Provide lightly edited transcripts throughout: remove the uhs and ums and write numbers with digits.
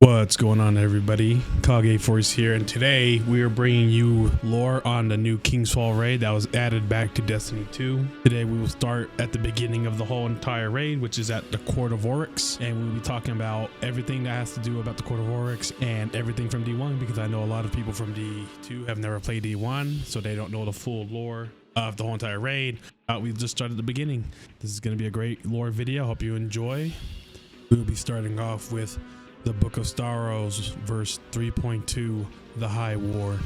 What's going on, everybody? Kagore Force here, and today we are bringing you lore on the new King's Fall raid that was added back to Destiny 2. Today we will start at the beginning of the whole entire raid, which is at the Court of Oryx, and we'll be talking about everything that has to do about the Court of Oryx and everything from D1, because I know a lot of people from D2 have never played D1, so they don't know the full lore of the whole entire raid. We just started at the beginning. This is going to be a great lore video. Hope you enjoy. We will be starting off with the Book of Staros, verse 3.2, the High War.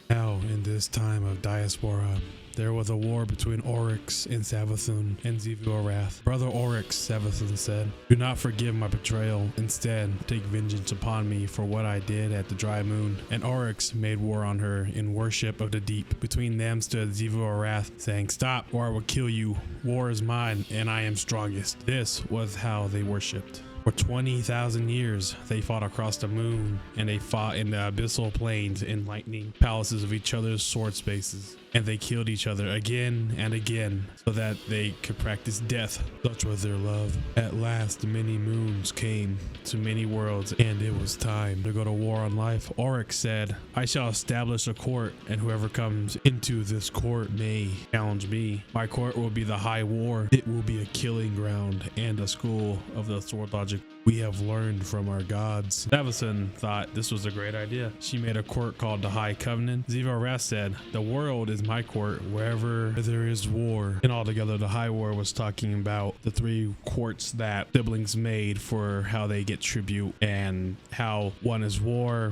Now, in this time of diaspora, there was a war between Oryx and Savathun and Xivu-Arath. Brother Oryx, Savathun said, "Do not forgive my betrayal. Instead, take vengeance upon me for what I did at the Dry Moon." And Oryx made war on her in worship of the deep. Between them stood Xivu-Arath, saying, "Stop, or I will kill you. War is mine, and I am strongest." This was how they worshipped. For 20,000 years, they fought across the moon, and they fought in the abyssal plains in lightning palaces of each other's sword spaces. And they killed each other again and again so that they could practice death. Such was their love. At last, many moons came to many worlds, and it was time to go to war on life. Oryx said, "I shall establish a court, and whoever comes into this court may challenge me. My court will be the High War. It will be a killing ground and a school of the sword logic we have learned from our gods." Savathun thought this was a great idea. She made a court called the High Covenant. Xivu-Arath said, "The world is my court wherever there is war." And altogether, the High War was talking about the three courts that siblings made for how they get tribute, and how one is war,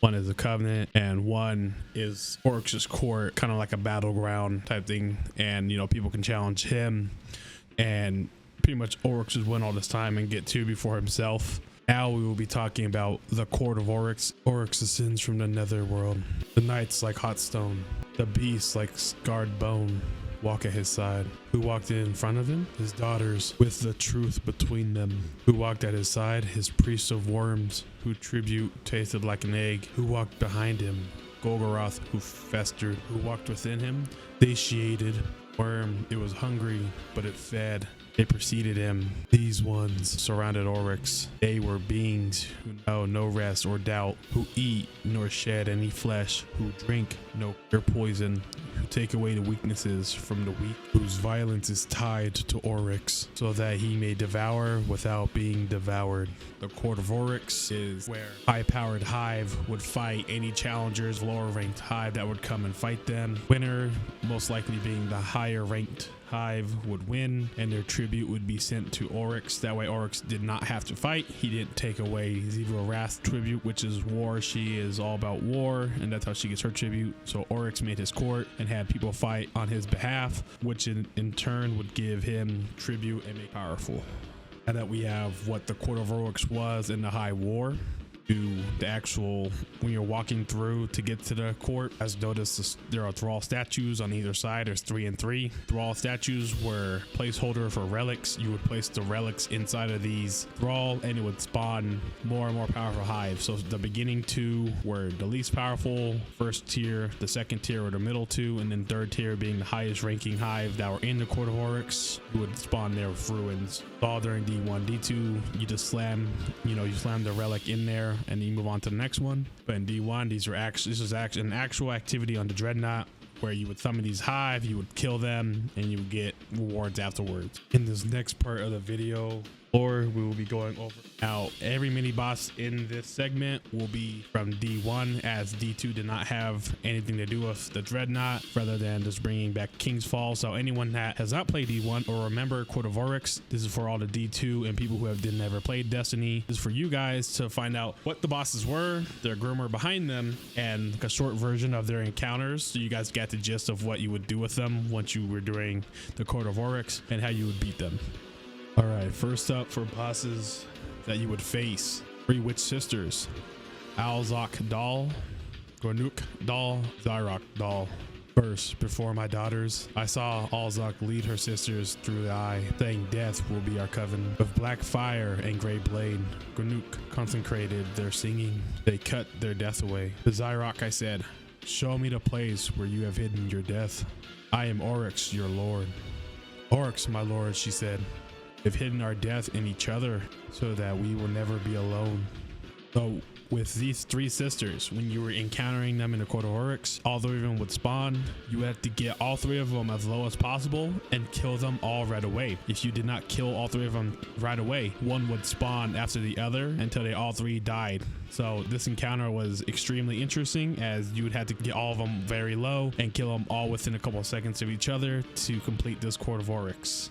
one is a covenant, and one is Oryx's court, kind of like a battleground type thing. And, you know, people can challenge him, and pretty much Oryx would win all this time and get two before himself. Now we will be talking about the Court of Oryx. Oryx ascends from the netherworld. The knights like hot stone, the beasts like scarred bone walk at his side. Who walked in front of him? His daughters, with the truth between them. Who walked at his side? His priests of worms, who tribute tasted like an egg. Who walked behind him? Golgoroth, who festered. Who walked within him? Satiated worm. It was hungry, but it fed. They preceded him. These ones surrounded Oryx. They were beings who know no rest or doubt, who eat nor shed any flesh, who drink no pure poison, who take away the weaknesses from the weak, whose violence is tied to Oryx, so that he may devour without being devoured. The Court of Oryx is where high-powered Hive would fight any challengers, lower-ranked Hive that would come and fight them. Winner, most likely being the higher-ranked Hive, would win, and their tribute would be sent to Oryx. That way Oryx did not have to fight. He didn't take away Xivu-Arath's tribute, which is war. She is all about war, and that's how she gets her tribute. So Oryx made his court and had people fight on his behalf, which in turn would give him tribute and make powerful. Now that we have what the Court of Oryx was in the High War, to the actual, when you're walking through to get to the court, as noticed, there are thrall statues on either side. There's 3 and 3. Thrall statues were placeholder for relics. You would place the relics inside of these thrall, and it would spawn more and more powerful hives. So the beginning 2 were the least powerful, first tier, the second tier were the middle 2, and then third tier being the highest ranking hive that were in the Court of Oryx. You would spawn there with ruins. All during D1. D2, you just slam, you slam the relic in there, and then you move on to the next one. But in D1, this is an actual activity on the Dreadnought, where you would summon these hive, you would kill them, and you would get rewards afterwards. In this next part of the video, we will be going over now every mini boss in this segment will be from D1, as D2 did not have anything to do with the Dreadnought rather than just bringing back King's Fall. So anyone that has not played D1 or remember Court of Oryx, this is for all the D2 and people who have never played Destiny. This is for you guys to find out what the bosses were, their grimoire behind them, and a short version of their encounters, so you guys got the gist of what you would do with them once you were doing the Court of Oryx and how you would beat them. All right, first up for bosses that you would face: 3 Witch Sisters, Alzok Dal, Gornuk Dal, Xyrok Dal. First, before my daughters, I saw Alzok lead her sisters through the eye, saying death will be our coven. With black fire and gray blade, Gornuk consecrated their singing. They cut their death away. To Xyrok I said, "Show me the place where you have hidden your death. I am Oryx, your lord." "Oryx, my lord," she said, "have hidden our death in each other so that we will never be alone." So with these three sisters, when you were encountering them in the Court of Oryx, all three of them would spawn. You had to get all three of them as low as possible and kill them all right away. If you did not kill all three of them right away, one would spawn after the other until they all three died. So this encounter was extremely interesting, as you would have to get all of them very low and kill them all within a couple of seconds of each other to complete this Court of Oryx.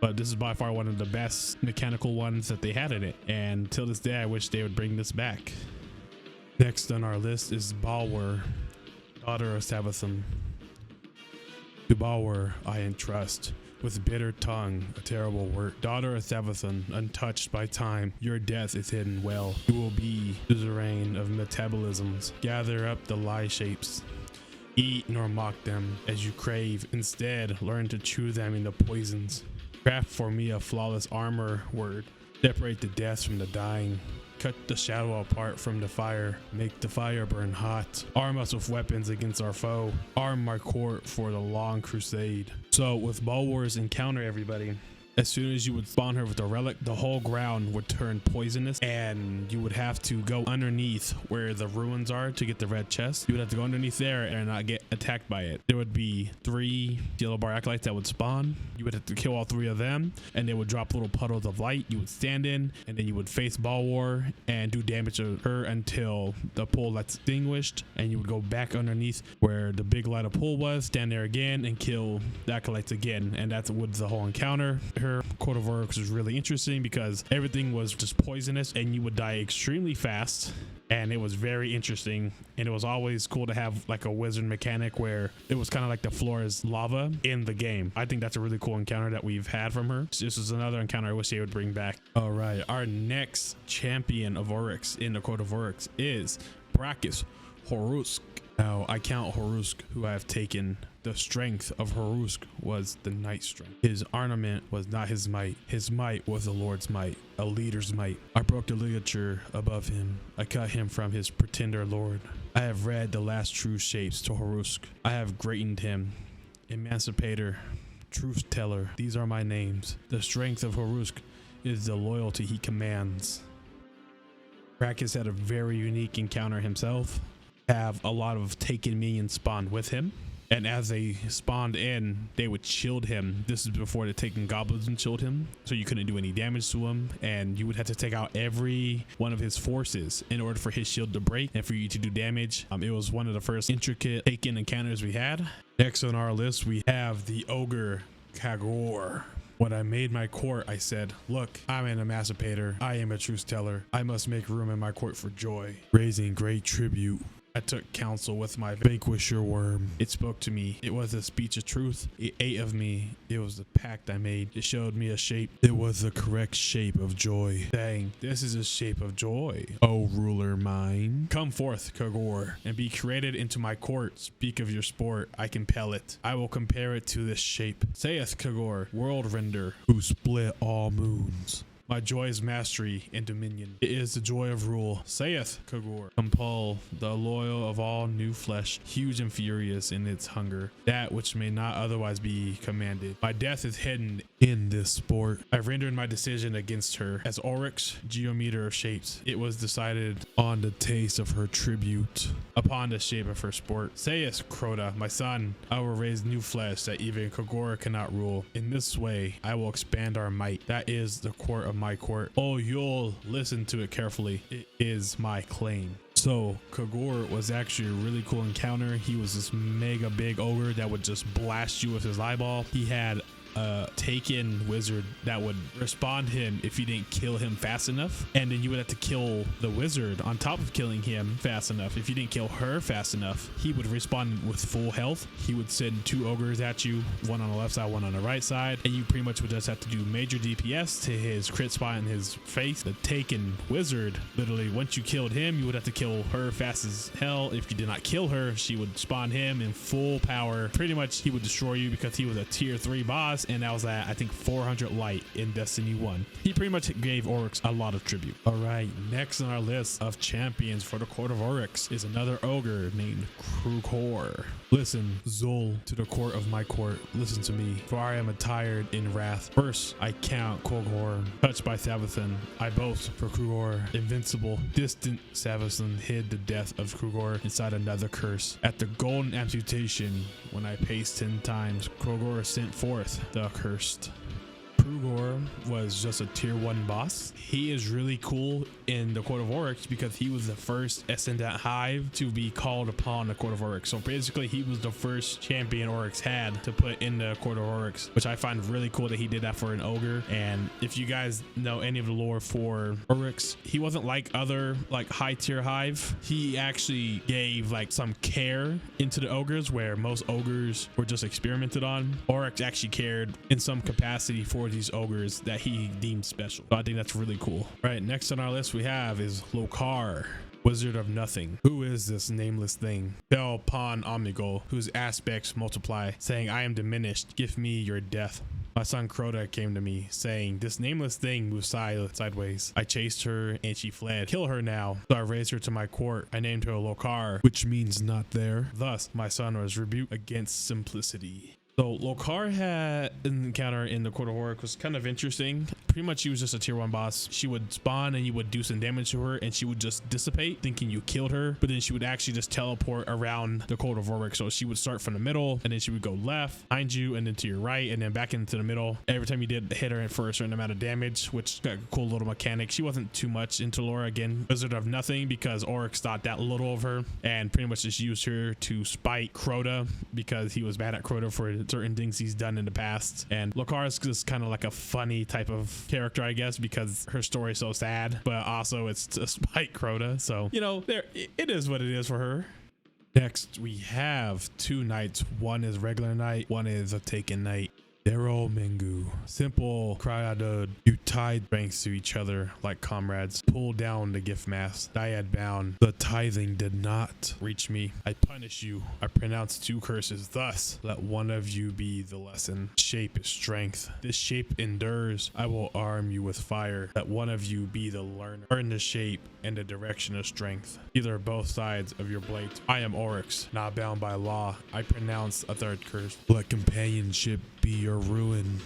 But this is by far one of the best mechanical ones that they had in it, and till this day I wish they would bring this back. Next on our list is Bauer, daughter of Savathun. To Bauer I entrust, with bitter tongue, a terrible work. Daughter of Savathun, untouched by time, your death is hidden well. You will be suzerain of metabolisms. Gather up the lie shapes. Eat nor mock them as you crave. Instead, learn to chew them into poisons. Craft for me a flawless armor word. Separate the deaths from the dying. Cut the shadow apart from the fire. Make the fire burn hot. Arm us with weapons against our foe. Arm my court for the long crusade. So with Bauer's encounter, everybody, as soon as you would spawn her with a relic, the whole ground would turn poisonous, and you would have to go underneath where the ruins are to get the red chest. You would have to go underneath there and not get attacked by it. There would be 3 yellow bar acolytes that would spawn. You would have to kill all 3 of them, and they would drop little puddles of light. You would stand in, and then you would face Bauer and do damage to her until the pool that's extinguished, and you would go back underneath where the big light of pool was, stand there again, and kill the acolytes again. And that's what the whole encounter. Her Court of Oryx was really interesting because everything was just poisonous and you would die extremely fast, and it was very interesting. And it was always cool to have like a wizard mechanic where it was kind of like the floor is lava in the game. I think that's a really cool encounter that we've had from her. This is another encounter I wish they would bring back. All right, our next champion of Oryx in the Court of Oryx is Horus. Now I count Horus, who I have taken. The strength of Horus was the knight's strength. His ornament was not his might. His might was the Lord's might, a leader's might. I broke the ligature above him. I cut him from his pretender lord. I have read the last true shapes to Horus. I have greatened him. Emancipator, truth teller, these are my names. The strength of Horus is the loyalty he commands. Krakus had a very unique encounter himself. Have a lot of taken minions spawned with him, and as they spawned in, they would shield him. This is before the taken goblins and shield him, so you couldn't do any damage to him, and you would have to take out every one of his forces in order for his shield to break and for you to do damage. It was one of the first intricate taken encounters we had. Next on our list, we have the ogre Kagore. When I made my court, I said, look, I'm an emancipator. I am a truth teller. I must make room in my court for joy, raising great tribute. I took counsel with my vanquisher worm. It spoke to me. It was a speech of truth. It ate of me. It was the pact I made. It showed me a shape. It was the correct shape of joy, saying, this is a shape of joy, O ruler mine. Come forth, Kagore, and be created into my court. Speak of your sport. I compel it. I will compare it to this shape. Saith Kagore, world render, who split all moons. My joy is mastery and dominion. It is the joy of rule, saith Kagore. Compel the loyal of all new flesh, huge and furious in its hunger, that which may not otherwise be commanded. My death is hidden in this sport. I rendered my decision against her as Oryx, geometer of shapes. It was decided on the taste of her tribute, upon the shape of her sport. Saith Crota, my son, I will raise new flesh that even Kagore cannot rule. In this way, I will expand our might. That is the court of my court. Oh, you'll listen to it carefully. It is my claim. So Kagore was actually a really cool encounter. He was this mega big ogre that would just blast you with his eyeball. He had a taken wizard that would respond him if you didn't kill him fast enough, and then you would have to kill the wizard on top of killing him fast enough. If you didn't kill her fast enough, he would respond with full health. He would send 2 ogres at you, one on the left side, one on the right side, and you pretty much would just have to do major DPS to his crit spot in his face. The taken wizard, literally once you killed him, you would have to kill her fast as hell. If you did not kill her, she would spawn him in full power. Pretty much he would destroy you because he was a tier 3 boss, boss, and that was at I think 400 light in Destiny 1. He pretty much gave Oryx a lot of tribute. All right, next on our list of champions for the Court of Oryx is another ogre named Kruger. Listen, Zul, to the court of my court, listen to me, for I am attired in wrath. First, I count Kagore, touched by Savathun. I boast for Kruger, invincible. Distant Savathun hid the death of Kruger inside another curse. At the golden amputation, when I paced 10 times, Kruger sent forth the accursed. Kruger was just a tier 1 boss. He is really cool in the Court of Oryx because he was the first Ascendant Hive to be called upon the Court of Oryx. So basically he was the first champion Oryx had to put in the Court of Oryx, which I find really cool that he did that for an ogre. And if you guys know any of the lore for Oryx, he wasn't like other like high tier Hive. He actually gave like some care into the ogres where most ogres were just experimented on. Oryx actually cared in some capacity for these ogres that he deemed special. So I think that's really cool. All right, next on our list we have is Locar, Wizard of Nothing. Who is this nameless thing? Fell upon Omnigul, whose aspects multiply, saying, I am diminished, give me your death. My son Crota came to me, saying, this nameless thing moves sideways. I chased her and she fled. Kill her now. So I raised her to my court. I named her Locar, which means not there. Thus, my son was rebuked against simplicity. So Locar had an encounter in the Court of Oryx, was kind of interesting. Pretty much she was just a tier 1 boss. She would spawn and you would do some damage to her and she would just dissipate thinking you killed her, but then she would actually just teleport around the Court of Oryx. So she would start from the middle and then she would go left behind you and then to your right and then back into the middle. Every time you did hit her for a certain amount of damage, which got a cool little mechanic. She wasn't too much into lore, again, Wizard of Nothing, because Oryx thought that little of her and pretty much just used her to spite Crota because he was mad at Crota for certain things he's done in the past. And Locar is just kind of like a funny type of character, I guess, because her story is so sad, but also it's to spite Crota. So, you know, it is what it is for her. Next, we have 2 knights. One is regular knight, one is a taken knight. Dero Mengu, simple Cryodode. You tied strengths to each other like comrades. Pull down the gift mask. Dyad bound. The tithing did not reach me. I punish you. I pronounce 2 curses. Thus, let one of you be the lesson. Shape is strength. This shape endures. I will arm you with fire. Let one of you be the learner. Learn the shape and the direction of strength. Either both sides of your blade. I am Oryx, not bound by law. I pronounce a 3rd curse. Let companionship be your ruin.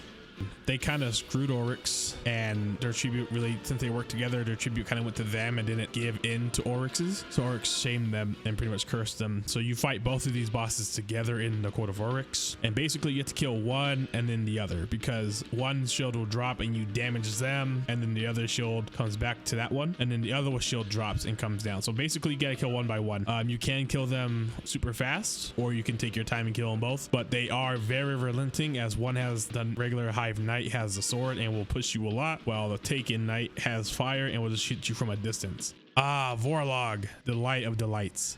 They kind of screwed Oryx, and their tribute really, since they worked together, their tribute kind of went to them and didn't give in to Oryx's. So Oryx shamed them and pretty much cursed them. So you fight both of these bosses together in the Court of Oryx, and basically you have to kill one and then the other, because one shield will drop and you damage them, and then the other shield comes back to that one, and then the other shield drops and comes down. So basically you gotta kill one by one. You can kill them super fast, or you can take your time and kill them both, but they are very relenting, as one has the regular Hive Knight has the sword and will push you a lot, while the Taken Knight has fire and will just shoot you from a distance. Warlock, delight of delights.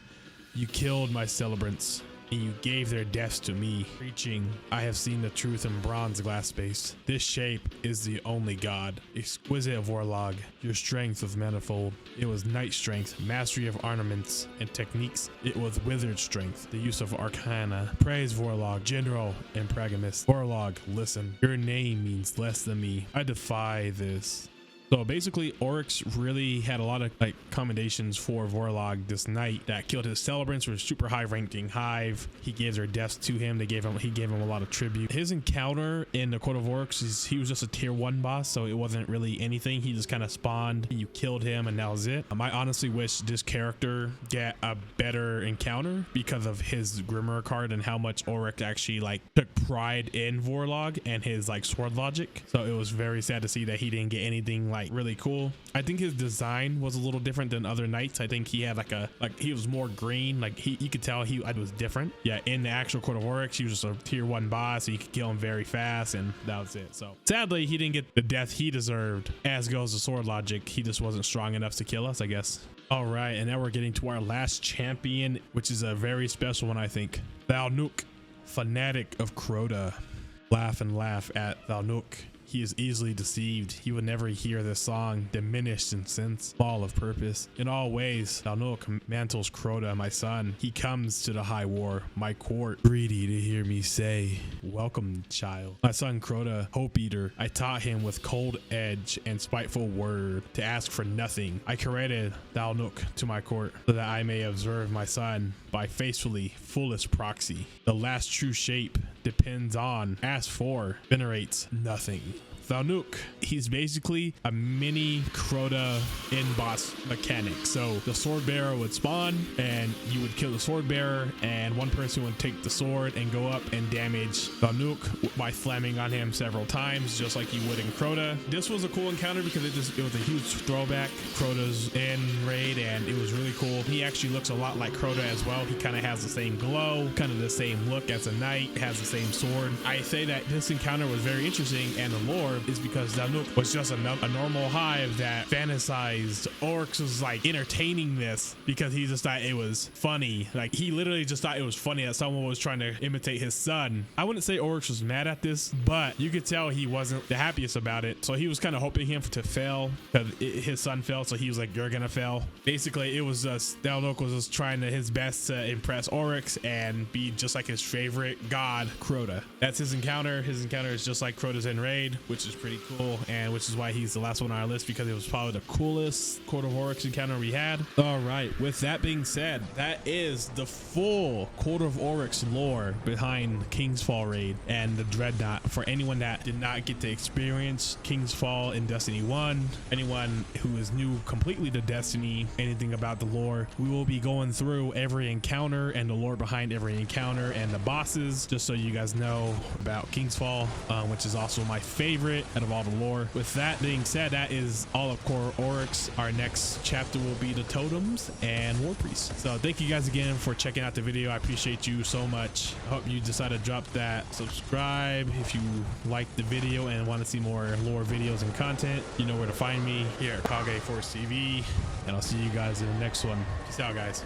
You killed my celebrants and you gave their deaths to me, preaching, I have seen the truth in bronze glass space. This shape is the only god. Exquisite Warlock, your strength was manifold. It was knight strength, mastery of ornaments and techniques. It was wizard strength, the use of arcana. Praise Warlock, general and pragmatist. Warlock, listen, your name means less than me. I defy this. So basically Oryx really had a lot of like commendations for Warlock, this knight that killed his celebrants, were super high ranking Hive. He gave their deaths to him. He gave him a lot of tribute. His encounter in the Court of Oryx is he was just a tier 1 boss, so it wasn't really anything. He just kind of spawned and you killed him and that was it. I honestly wish this character get a better encounter because of his Grimoire card and how much Oryx actually like took pride in Warlock and his like sword logic. So it was very sad to see that he didn't get anything like really cool. I think his design was a little different than other knights. I think he had he was more green, like you could tell he was different. Yeah, in the actual Court of Oryx he was just a tier 1 boss, so you could kill him very fast and that was it. So sadly he didn't get the death he deserved. As goes the sword logic, he just wasn't strong enough to kill us, I guess. All right, and now we're getting to our last champion, which is a very special one, I think. Thalnuk, fanatic of Crota. Laugh and laugh at Thalnuk. he is easily deceived. He will never hear this song diminished in sense, fall of purpose. In all ways, Dalnuk mantles Crota, my son. He comes to the high war, my court, greedy to hear me say, welcome, child. My son Crota, hope eater, I taught him with cold edge and spiteful word to ask for nothing. I created Dalnuk to my court so that I may observe my son by faithfully fullest proxy. The last true shape depends on, asks for, venerates nothing. Dalnuk, he's basically a mini Crota in boss mechanic. So the sword bearer would spawn and you would kill the sword bearer, and one person would take the sword and go up and damage Dalnuk by slamming on him several times, just like you would in Crota. This was a cool encounter because it was a huge throwback. Crota's in raid and it was really cool. He actually looks a lot like Crota as well. He kind of has the same glow, kind of the same look as a knight, has the same sword. I say that this encounter was very interesting, and the lore is because Dalnuk was just a normal hive that fantasized. Oryx was like entertaining this because he just thought it was funny. Like he literally just thought it was funny that someone was trying to imitate his son. I wouldn't say Oryx was mad at this, but you could tell he wasn't the happiest about it. So he was kind of hoping him to fail because his son fell. So he was like, you're gonna fail. Basically, it was just Dalnuk was just trying his best to impress Oryx and be just like his favorite god, Crota. That's his encounter. His encounter is just like Crota's in raid, which is pretty cool, and which is why he's the last one on our list, because it was probably the coolest Court of Oryx encounter we had. All right, with that being said, that is the full Court of Oryx lore behind King's Fall raid and the Dreadnought. For anyone that did not get to experience King's Fall in Destiny 1, anyone who is new completely to Destiny, anything about the lore, we will be going through every encounter and the lore behind every encounter and the bosses, just so you guys know about King's Fall, which is also my favorite out of all the lore. With that being said, that is all of Court of Oryx. Our next chapter will be the totems and war priests. So thank you guys again for checking out the video. I appreciate you so much. I hope you decide to drop that subscribe if you like the video and want to see more lore videos and content. You know where to find me, here at Kagore Force TV, and I'll see you guys in the next one. Peace out, guys.